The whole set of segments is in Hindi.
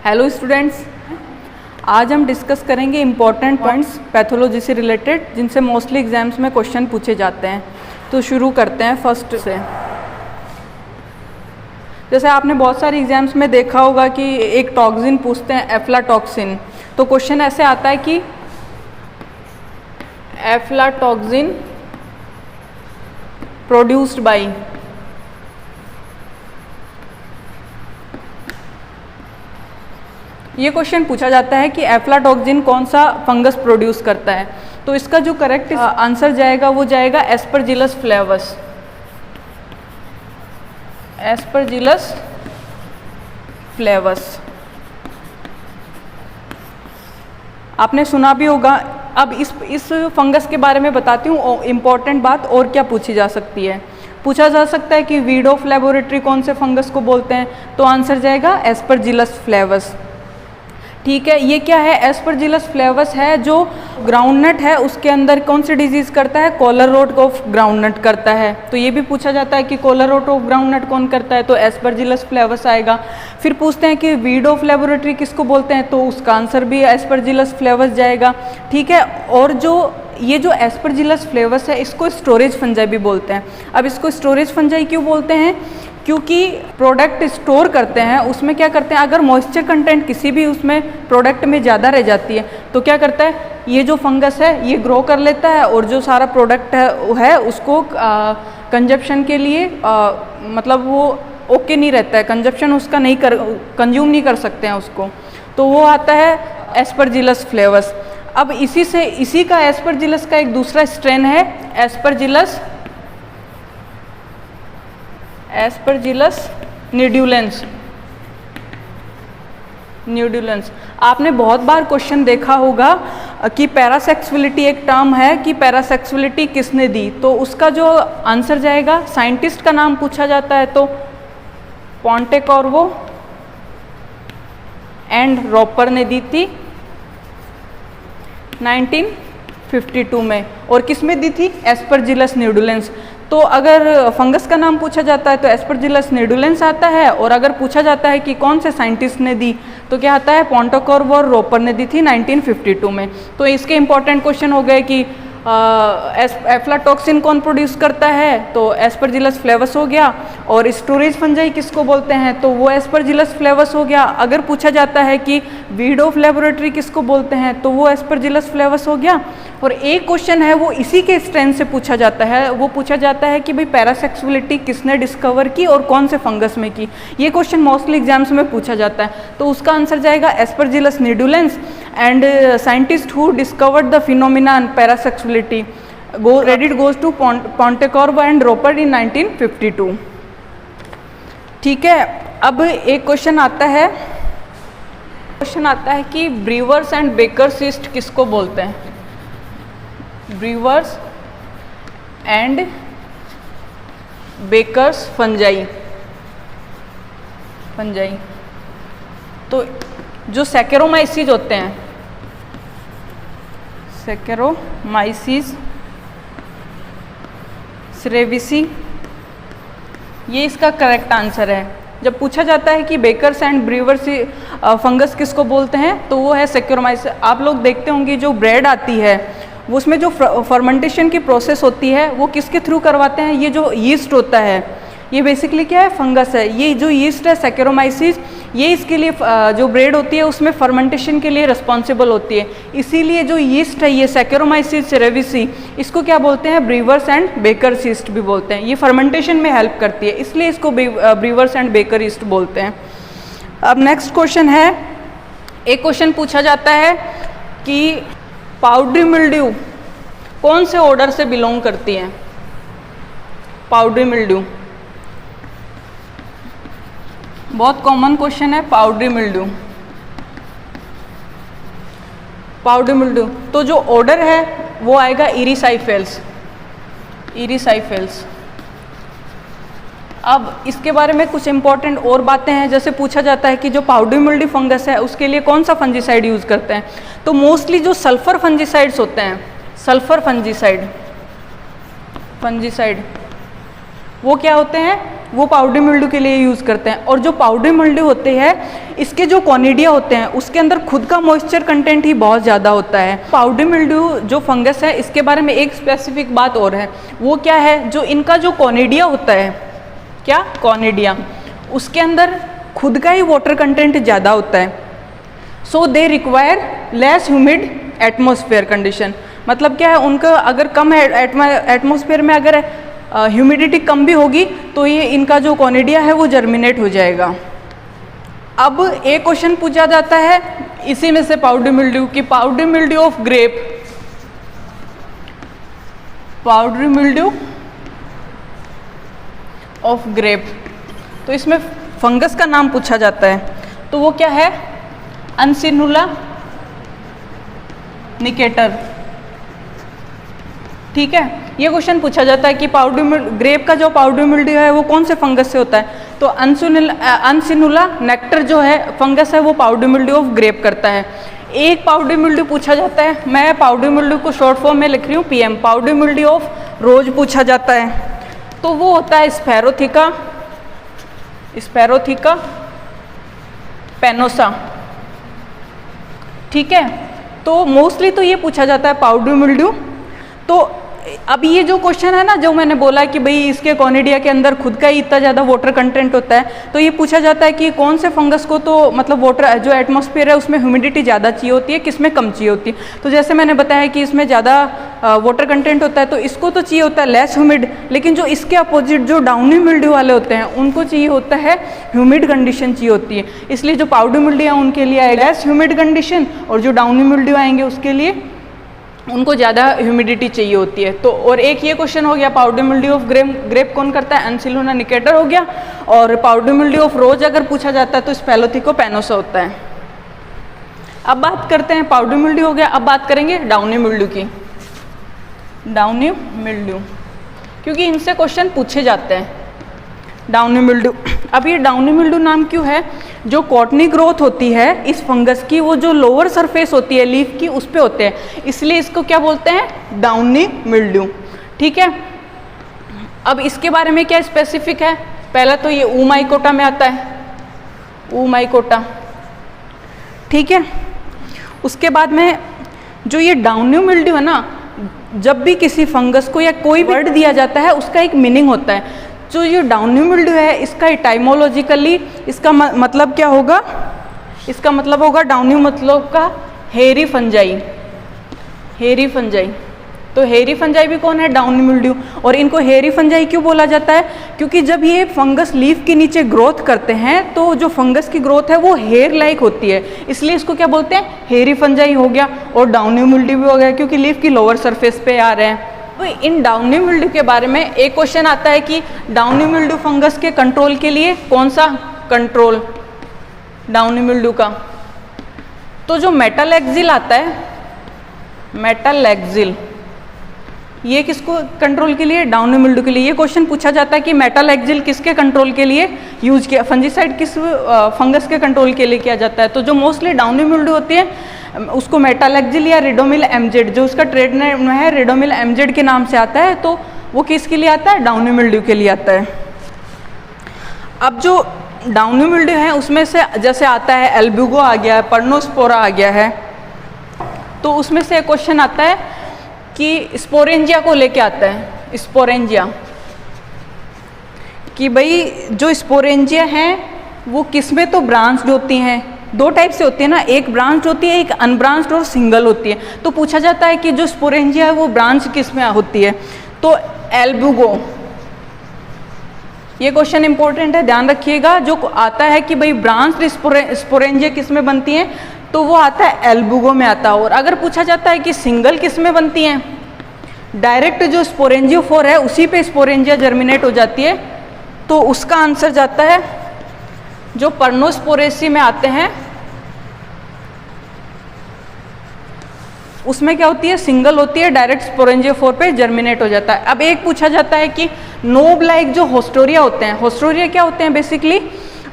हेलो स्टूडेंट्स, आज हम डिस्कस करेंगे इम्पॉर्टेंट पॉइंट्स पैथोलॉजी से रिलेटेड जिनसे मोस्टली एग्जाम्स में क्वेश्चन पूछे जाते हैं। तो शुरू करते हैं फर्स्ट से। जैसे आपने बहुत सारे एग्जाम्स में देखा होगा कि एक टॉक्सिन पूछते हैं, एफ्लाटॉक्सिन। तो क्वेश्चन ऐसे आता है कि एफ्लाटॉक्सिन प्रोड्यूस्ड बाय, ये क्वेश्चन पूछा जाता है कि एफ्लाटॉक्सिन कौन सा फंगस प्रोड्यूस करता है। तो इसका जो करेक्ट आंसर जाएगा वो जाएगा एस्परजिलस फ्लेवस। एस्परजिलस फ्लेवस आपने सुना भी होगा। अब इस फंगस के बारे में बताती हूँ इम्पॉर्टेंट बात और क्या पूछी जा सकती है। पूछा जा सकता है कि वीड ऑफ लेबोरेटरी कौन से फंगस को बोलते हैं, तो आंसर जाएगा एस्परजिलस फ्लेवस। ठीक है, ये क्या है? एस्परजिलस फ्लेवस है जो ग्राउंडनट है उसके अंदर कौन सी डिजीज़ करता है? कॉलर रोट ऑफ ग्राउंडनट करता है। तो ये भी पूछा जाता है कि कॉलर रोट ऑफ ग्राउंडनट कौन करता है, तो एस्परजिलस फ्लेवस आएगा। फिर पूछते हैं कि वीड ऑफ लेबोरेटरी किसको बोलते हैं, तो उसका आंसर भी एस्परजिलस फ्लेवस जाएगा। ठीक है, और ये जो एस्परजिलस फ्लेवस है इसको स्टोरेज फंजाई भी बोलते हैं। अब इसको स्टोरेज फंजाई क्यों बोलते हैं? क्योंकि प्रोडक्ट स्टोर करते हैं, उसमें क्या करते हैं, अगर मॉइस्चर कंटेंट किसी भी उसमें प्रोडक्ट में ज़्यादा रह जाती है तो क्या करता है, ये जो फंगस है ये ग्रो कर लेता है और जो सारा प्रोडक्ट है उसको कंजप्शन के लिए मतलब वो ओके नहीं रहता है, कंजप्शन उसका कंज्यूम नहीं कर सकते हैं उसको, तो वो आता है एस्परजिलस फ्लेवस। अब इसी का एस्परजिलस का एक दूसरा स्ट्रेन है एस्परजिलस निड्यूलेंस। आपने बहुत बार क्वेश्चन देखा होगा कि पैरासेक्सुअलिटी एक टर्म है कि पैरासेक्सुअलिटी किसने दी, तो उसका जो आंसर जाएगा, साइंटिस्ट का नाम पूछा जाता है तो पॉन्टेकॉर्वो एंड रोपर ने दी थी 1952 में। और किस में दी थी? एस्परजिलस निडुलेंस। तो अगर फंगस का नाम पूछा जाता है तो एस्परजिलस निडुलेंस आता है, और अगर पूछा जाता है कि कौन से साइंटिस्ट ने दी तो क्या आता है? पॉन्टेकॉर्वो और रोपर ने दी थी 1952 में। तो इसके इंपॉर्टेंट क्वेश्चन हो गए कि एफ्लाटॉक्सिन कौन प्रोड्यूस करता है, तो एस्परजिलस फ्लेवस हो गया। और स्टोरेज फंजाई किसको बोलते हैं, तो वो एस्परजिलस फ्लेवस हो गया। अगर पूछा जाता है कि वीड ऑफ लेबोरेटरी किसको बोलते हैं, तो वो एस्परजिलस फ्लेवस हो गया। और एक क्वेश्चन है वो इसी के स्ट्रेन से पूछा जाता है, वो पूछा जाता है कि भाई पैरासेक्सुअलिटी किसने डिस्कवर की और कौन से फंगस में की। ये क्वेश्चन मोस्टली एग्जाम्स में पूछा जाता है, तो उसका आंसर जाएगा Aspergillus nidulans. And scientist who discovered the phenomenon parasexuality credit goes to Pontecorvo and Roper in 1952। ठीक है, अब एक क्वेश्चन आता है कि ब्रीवर्स एंड बेकर्स यीस्ट किसको बोलते हैं? Brewers and bakers fungi. तो जो सैकेरोमाइसीज होते हैं, सैकेरोमाइसीज सेरेविसी, ये इसका करेक्ट आंसर है। जब पूछा जाता है कि बेकर्स एंड ब्रीवर्स फंगस किसको बोलते हैं, तो वो है सैकेरोमाइसीज। आप लोग देखते होंगे जो ब्रेड आती है वो उसमें जो फर्मेंटेशन की प्रोसेस होती है वो किसके थ्रू करवाते हैं? ये जो यीस्ट होता है ये बेसिकली क्या है? फंगस है। ये जो यीस्ट है सैकेरोमाइसीज, ये इसके लिए जो ब्रेड होती है उसमें फर्मेंटेशन के लिए रिस्पॉन्सिबल होती है। इसीलिए जो यीस्ट है ये सैकेरोमाइसीज सेरेविसी, इसको क्या बोलते हैं? ब्रीवर्स एंड बेकर्स यीस्ट भी बोलते हैं। ये फर्मेंटेशन में हेल्प करती है, इसलिए इसको ब्रीवर्स एंड बेकर यीस्ट बोलते हैं। अब नेक्स्ट क्वेश्चन है, एक क्वेश्चन पूछा जाता है कि पाउडरी मिल्ड्यू कौन से ऑर्डर से बिलोंग करती है? पाउडरी मिल्ड्यू बहुत कॉमन क्वेश्चन है। पाउडरी मिल्ड्यू तो जो ऑर्डर है वो आएगा इरिसाइफेल्स। अब इसके बारे में कुछ इंपॉर्टेंट और बातें हैं। जैसे पूछा जाता है कि जो पाउडरी मिल्ड्यू फंगस है उसके लिए कौन सा फंजीसाइड यूज़ करते हैं, तो मोस्टली जो सल्फर फंजीसाइड्स होते हैं, फंजीसाइड वो क्या होते हैं? वो पाउडरी मिल्ड्यू के लिए यूज़ करते हैं। और जो पाउडरी मिल्ड्यू होते हैं, इसके जो कॉनिडिया होते हैं उसके अंदर खुद का मॉइस्चर कंटेंट ही बहुत ज़्यादा होता है। पाउडरी मिल्ड्यू जो फंगस है, इसके बारे में एक स्पेसिफिक बात और है, वो क्या है, जो इनका जो कॉनिडिया होता है, क्या कॉनिडिया, उसके अंदर खुद का ही वाटर कंटेंट ज़्यादा होता है। So they require less humid atmosphere condition. मतलब क्या है, उनका अगर कम एटमॉस्फेयर में अगर ह्यूमिडिटी कम भी होगी तो ये इनका जो कॉनिडिया है वो जर्मिनेट हो जाएगा। अब एक क्वेश्चन पूछा जाता है इसी में से पाउडरी मिल्ड्यू की, powdery mildew of grape, powdery mildew of grape, तो इसमें फंगस का नाम पूछा जाता है, तो वो क्या है, अनसिनुला निकेटर। ठीक है, ये क्वेश्चन पूछा जाता है कि ग्रेप का जो पाउडरी मिल्ड्यू है वो कौन से फंगस से होता है, तो अनसिनुला नेक्टर जो है फंगस है वो पाउडरी मिल्ड्यू ऑफ ग्रेप करता है। एक पाउडरी मिल्ड्यू पूछा जाता है, मैं पाउडरी मिल्ड्यू को शॉर्ट फॉर्म में लिख रही हूँ PM, पाउडरी मिल्ड्यू ऑफ रोज पूछा जाता है, तो वो होता है स्पैरोथिका, स्पैरोथिका पेनोसा। ठीक है, तो मोस्टली तो ये पूछा जाता है पाउडरी मिल्ड्यू। तो अब ये जो क्वेश्चन है ना, जो मैंने बोला कि भाई इसके कॉनिडिया के अंदर खुद का ही इतना ज़्यादा वाटर कंटेंट होता है, तो ये पूछा जाता है कि कौन से फंगस को तो मतलब वाटर जो एटमॉस्फेयर है उसमें ह्यूमिडिटी ज़्यादा चाहिए होती है, किसमें कम चाहिए होती है। तो जैसे मैंने बताया कि इसमें ज़्यादा वाटर कंटेंट होता है तो इसको तो चाहिए होता है लेस ह्यूमिड, लेकिन जो इसके अपोजिट जो डाउनी मिल्ड्यू वाले होते हैं उनको चाहिए होता है ह्यूमिड कंडीशन चाहिए होती है। इसलिए जो पाउडरी मिल्ड्यू है उनके लिए आएगा लेस ह्यूमिड कंडीशन, और जो डाउनी मिल्ड्यू आएंगे उसके लिए उनको ज़्यादा ह्यूमिडिटी चाहिए होती है। तो और एक ये क्वेश्चन हो गया पाउडरी मिल्ड्यू ऑफ ग्रेप कौन करता है, अनसिनुला निकेटर हो गया। और पाउडरी मिल्ड्यू ऑफ रोज अगर पूछा जाता है तो स्पैलोथिको पेनोसा होता है। अब बात करते हैं, पाउडरी मिल्ड्यू हो गया, अब बात करेंगे डाउनी मिल्ड्यू की, डाउनी मिल्ड्यू, क्योंकि इनसे क्वेश्चन पूछे जाते हैं। डाउनी मिल्ड्यू, अब ये डाउनी मिल्ड्यू नाम क्यों है, जो कॉटनी ग्रोथ होती है इस फंगस की वो जो लोअर सरफेस होती है लीफ की उस पे होते हैं, इसलिए इसको क्या बोलते हैं, डाउनी मिल्ड्यू। ठीक है, अब इसके बारे में क्या स्पेसिफिक है, पहला तो ये ऊमाइकोटा में आता है, ऊमाइकोटा। ठीक है, उसके बाद में जो ये डाउनी मिल्ड्यू है ना, जब भी किसी फंगस को या कोई वर्ड दिया जाता है उसका एक मीनिंग होता है। जो ये डाउनी मिल्ड्यू है इसका इटाइमोलॉजिकली इसका मतलब क्या होगा, इसका मतलब होगा डाउनी मतलब का हेरी फंजाई, हेरी फंजाई। तो हेरी फंजाई भी कौन है, डाउनी मिल्ड्यू। और इनको हेरी फंजाई क्यों बोला जाता है, क्योंकि जब ये फंगस लीफ के नीचे ग्रोथ करते हैं तो जो फंगस की ग्रोथ है वो हेयर लाइक होती है, इसलिए इसको क्या बोलते हैं, हेरी फंजाई हो गया। और डाउनी मिल्ड्यू भी हो गया क्योंकि लीफ की लोअर सरफेस पे आ रहे हैं। तो इन डाउनी मिल्ड्यू के बारे में एक क्वेश्चन आता है कि डाउनी मिल्ड्यू फंगस के कंट्रोल के लिए कौन सा कंट्रोल डाउनी मिल्ड्यू का, तो जो मेटालेक्सिल आता है, मेटालेक्सिल, ये किसको कंट्रोल के लिए, डाउनी मिल्ड्यू के लिए। ये क्वेश्चन पूछा जाता है कि मेटालेक्सिल किसके कंट्रोल के लिए यूज किया, फंजीसाइड किस फंगस के कंट्रोल के लिए किया जाता है। तो जो मोस्टली डाउनी मिल्ड्यू होती है उसको मेटालेक्सिल या रिडोमिल एमजेड, जो उसका ट्रेड नेम है रिडोमिल एमजेड के नाम से आता है, तो वो किसके लिए आता है, डाउनी मिल्ड्यू के लिए आता है। अब जो डाउनी मिल्ड्यू है उसमें से जैसे आता है एल्ब्यूगो आ गया है, पर्नोस्पोरा आ गया है, तो उसमें से एक क्वेश्चन आता है कि स्पोरेंजिया को लेके आता है, स्पोरेंजिया, कि भाई जो स्पोरेंजिया हैं वो किसमें तो ब्रांच्ड होती हैं, दो टाइप से होती है ना, एक ब्रांच होती है, एक अनब्रांच्ड और सिंगल होती है। तो पूछा जाता है कि जो स्पोरेंजिया है वो ब्रांच किस में होती है, तो एल्ब्यूगो। ये क्वेश्चन इंपॉर्टेंट है, ध्यान रखिएगा। जो आता है कि भाई ब्रांच स्पोरेंजिया किस में बनती हैं, तो वो आता है एल्ब्यूगो में आता है। और अगर पूछा जाता है कि सिंगल किस में बनती हैं, डायरेक्ट जो स्पोरेंजियोफोर है उसी पे स्पोरेंजिया जर्मिनेट हो जाती है, तो उसका आंसर जाता है जो पर्नोस्पोरेसी में आते हैं उसमें क्या होती है, सिंगल होती है, डायरेक्ट स्पोरेंजियोफोर पे जर्मिनेट हो जाता है। अब एक पूछा जाता है कि नोब लाइक जो होस्टोरिया होते हैं, होस्टोरिया क्या होते हैं, बेसिकली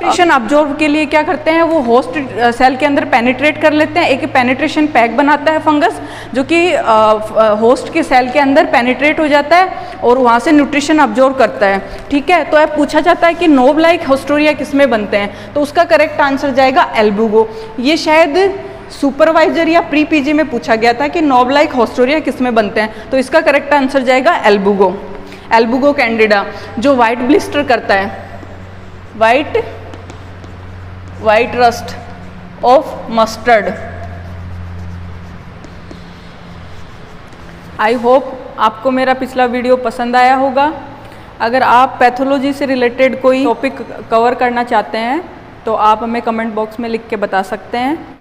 न्यूट्रिशन अब्जॉर्ब के लिए क्या करते हैं, वो होस्ट सेल के अंदर पेनिट्रेट कर लेते हैं। एक पेनिट्रेशन पैक बनाता है फंगस, जो कि होस्ट के सेल के अंदर पेनिट्रेट हो जाता है और वहाँ से न्यूट्रिशन अब्जॉर्ब करता है। ठीक है, तो अब पूछा जाता है कि नोब लाइक होस्टोरिया किसमें बनते हैं, तो उसका करेक्ट आंसर जाएगा एल्बुगो। ये शायद सुपरवाइजर या प्री पीजी में पूछा गया था कि नोब लाइक होस्टोरिया किसमें बनते हैं, तो इसका करेक्ट आंसर जाएगा एल्बुगो। एल्बुगो कैंडिडा जो वाइट ब्लिस्टर करता है, white rust of mustard. I hope आपको मेरा पिछला वीडियो पसंद आया होगा। अगर आप पैथोलॉजी से रिलेटेड कोई टॉपिक कवर करना चाहते हैं तो आप हमें कमेंट बॉक्स में लिख के बता सकते हैं।